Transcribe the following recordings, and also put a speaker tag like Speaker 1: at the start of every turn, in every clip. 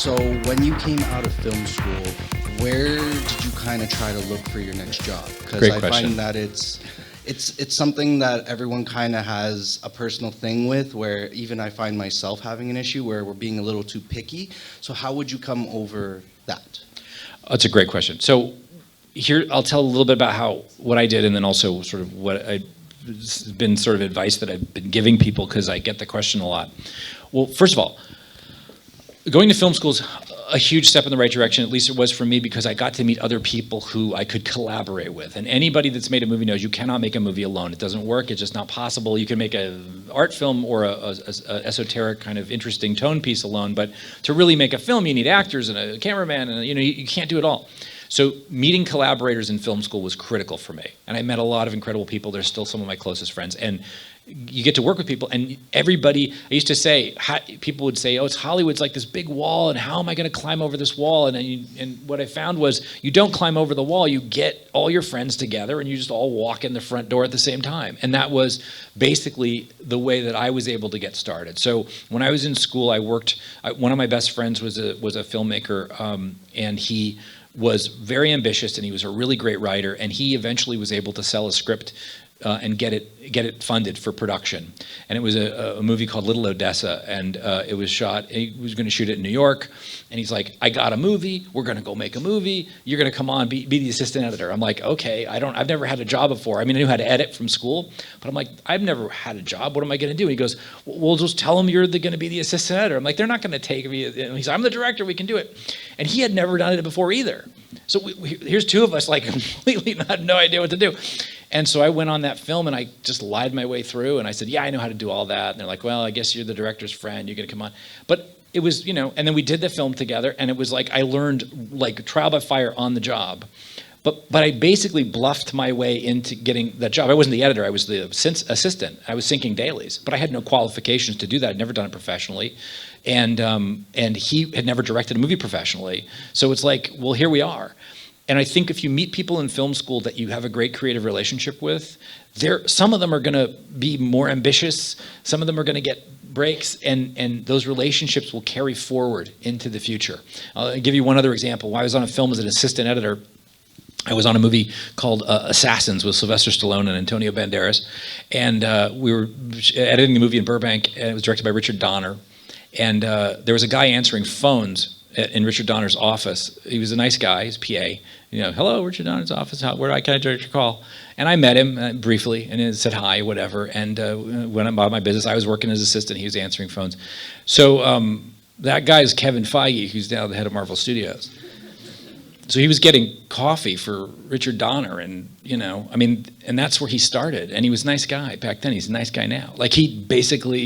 Speaker 1: So when you came out of film school, where did you kind of try to look for your next job? Because
Speaker 2: Great
Speaker 1: I
Speaker 2: question.
Speaker 1: find that it's something that everyone kind of has a personal thing with, where even I find myself having an issue where we're being a little too picky. So how would you come over that?
Speaker 2: That's a great question. So here, I'll tell a little bit about what I did, and then also sort of what has been sort of advice that I've been giving people, because I get the question a lot. Well, first of all, going to film school is a huge step in the right direction, at least it was for me, because I got to meet other people who I could collaborate with. And anybody that's made a movie knows you cannot make a movie alone. It doesn't work. It's just not possible. You can make an art film or a esoteric kind of interesting tone piece alone, but to really make a film, you need actors and a cameraman, and you can't do it all. So meeting collaborators in film school was critical for me. And I met a lot of incredible people. They're still some of my closest friends. And you get to work with people, and everybody, I used to say, people would say, oh, it's Hollywood's like this big wall, and how am I going to climb over this wall? And what I found was, you don't climb over the wall, you get all your friends together, and you just all walk in the front door at the same time. And that was basically the way that I was able to get started. So when I was in school, one of my best friends was a filmmaker, and he was very ambitious, and he was a really great writer, and he eventually was able to sell a script and get it funded for production. And it was a movie called Little Odessa, and it was shot, he was going to shoot it in New York, and he's like, I got a movie, we're going to go make a movie, you're going to come on, be the assistant editor. I'm like, okay, I've never had a job before. I mean, I knew how to edit from school, but I'm like, I've never had a job, what am I going to do? And he goes, well, just tell them you're going to be the assistant editor. I'm like, they're not going to take me. And he's like, I'm the director, we can do it. And he had never done it before either. So here's two of us like completely no idea what to do. And so I went on that film, and I just lied my way through, and I said, yeah, I know how to do all that. And they're like, well, I guess you're the director's friend, you're going to come on. But it was, and then we did the film together, and it was like I learned like trial by fire on the job. But I basically bluffed my way into getting that job. I wasn't the editor, I was the assistant. I was syncing dailies, but I had no qualifications to do that. I'd never done it professionally. And he had never directed a movie professionally. So it's like, well, here we are. And I think if you meet people in film school that you have a great creative relationship with, some of them are going to be more ambitious, some of them are going to get breaks, and those relationships will carry forward into the future. I'll give you one other example. While I was on a film as an assistant editor, I was on a movie called Assassins with Sylvester Stallone and Antonio Banderas, and we were editing the movie in Burbank, and it was directed by Richard Donner. And there was a guy answering phones in Richard Donner's office. He was a nice guy, his PA. Hello, Richard Donner's office. Can I direct your call? And I met him briefly, and he said hi, whatever. And went about my business. I was working as assistant. He was answering phones. So that guy is Kevin Feige, who's now the head of Marvel Studios. So he was getting coffee for Richard Donner, and and that's where he started. And he was a nice guy back then. He's a nice guy now. Like he basically,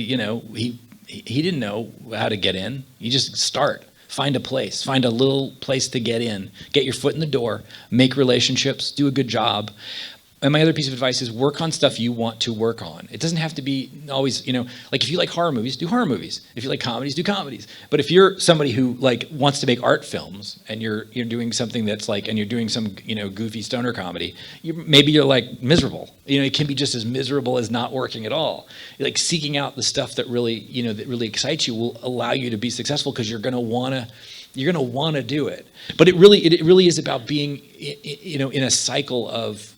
Speaker 2: he didn't know how to get in. You just start. Find a place. Find a little place to get in. Get your foot in the door. Make relationships. Do a good job. And my other piece of advice is work on stuff you want to work on. It doesn't have to be always, like if you like horror movies, do horror movies. If you like comedies, do comedies. But if you're somebody who wants to make art films, and you're doing something that's and you're doing some goofy stoner comedy, maybe you're miserable. It can be just as miserable as not working at all. Like seeking out the stuff that really that really excites you will allow you to be successful, because you're going to want to do it. But it really is about being in a cycle of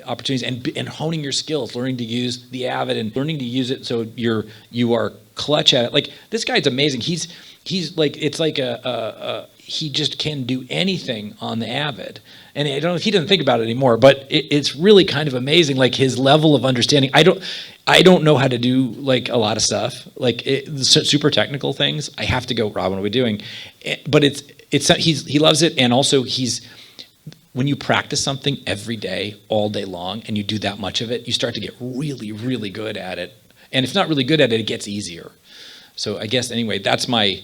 Speaker 2: opportunities and honing your skills, learning to use the Avid and learning to use it so you are clutch at it. Like this guy's amazing. He's like, it's like he just can do anything on the Avid. And he doesn't think about it anymore, but it's really kind of amazing. Like his level of understanding. I don't know how to do a lot of stuff, super technical things. I have to go, Robin, what are we doing? But he loves it. And also when you practice something every day, all day long, and you do that much of it, you start to get really, really good at it. And if not really good at it, it gets easier. So I guess anyway, that's my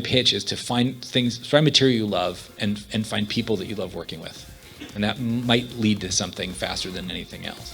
Speaker 2: pitch, is to find material you love and find people that you love working with. And that might lead to something faster than anything else.